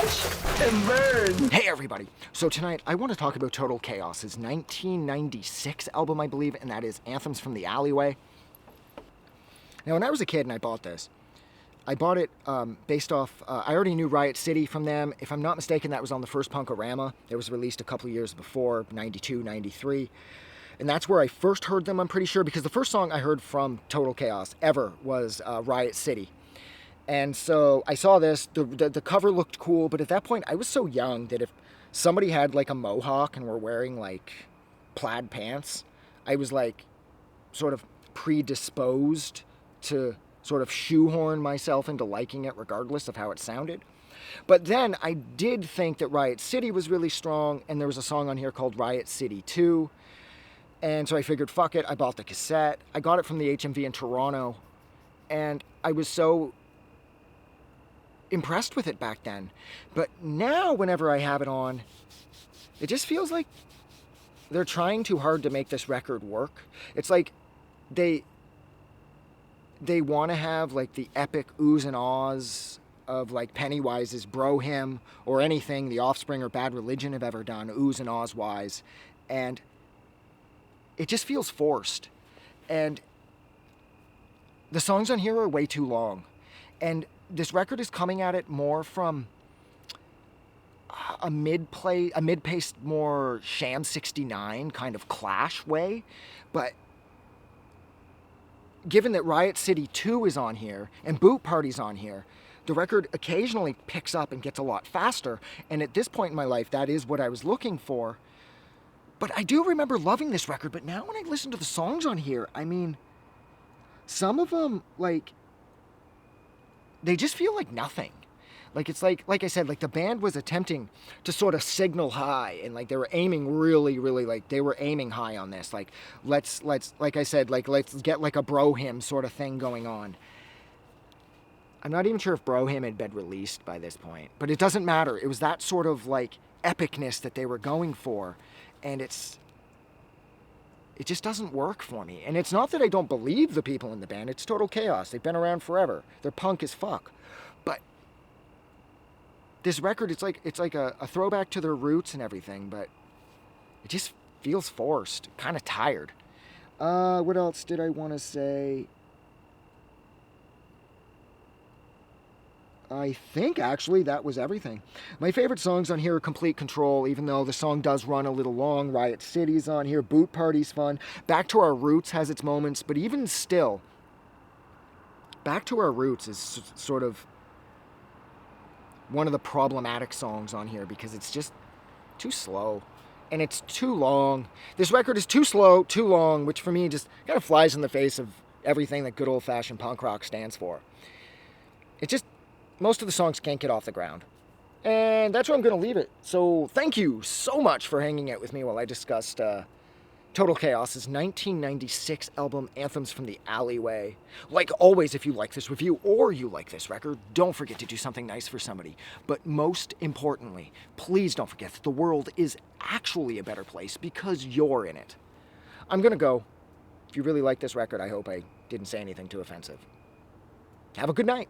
Watch and burn. Hey everybody! So tonight I want to talk about Total Chaos's 1996 album, I believe, and that is Anthems from the Alleyway. Now when I was a kid and I bought this, I bought it based off, I already knew Riot City from them. If I'm not mistaken, that was on the first Punk-O-Rama. It was released a couple of years before, 92, 93. And that's where I first heard them, I'm pretty sure, because the first song I heard from Total Chaos ever was Riot City. And so I saw this, the cover looked cool, but at that point I was so young that if somebody had like a mohawk and were wearing like plaid pants, I was like sort of predisposed to sort of shoehorn myself into liking it regardless of how it sounded. But then I did think that Riot City was really strong, and there was a song on here called Riot City 2. And so I figured, fuck it, I bought the cassette. I got it from the HMV in Toronto, and I was so impressed with it back then. But now whenever I have it on, it just feels like they're trying too hard to make this record work. It's like they want to have like the epic oohs and ahs of like Pennywise's Bro Hymn or anything The Offspring or Bad Religion have ever done, oohs and ahs wise, and it just feels forced. And the songs on here are way too long, and this record is coming at it more from a mid-paced, more Sham 69 kind of Clash way, but given that Riot City 2 is on here and Boot Party's on here, the record occasionally picks up and gets a lot faster, and at this point in my life, that is what I was looking for. But I do remember loving this record, but now when I listen to the songs on here, I mean, some of them, like, they just feel like nothing. Like, it's like I said, like the band was attempting to sort of signal high, and like they were aiming really, really, like they were aiming high on this. Like, let's, like I said, like let's get like a Bro Hymn sort of thing going on. I'm not even sure if Bro Hymn had been released by this point, but it doesn't matter. It was that sort of like epicness that they were going for, and it just doesn't work for me. And it's not that I don't believe the people in the band. It's Total Chaos. They've been around forever. They're punk as fuck. But this record, it's like a throwback to their roots and everything, but it just feels forced, kind of tired. What else did I want to say? I think, actually, that was everything. My favorite songs on here are Complete Control, even though the song does run a little long. Riot City's on here. Boot Party's fun. Back to Our Roots has its moments, but even still, Back to Our Roots is sort of one of the problematic songs on here because it's just too slow and it's too long. This record is too slow, too long, which for me just kind of flies in the face of everything that good old-fashioned punk rock stands for. It just, most of the songs can't get off the ground. And that's where I'm going to leave it. So thank you so much for hanging out with me while I discussed Total Chaos's 1996 album, Anthems from the Alleyway. Like always, if you like this review or you like this record, don't forget to do something nice for somebody. But most importantly, please don't forget that the world is actually a better place because you're in it. I'm going to go. If you really like this record, I hope I didn't say anything too offensive. Have a good night.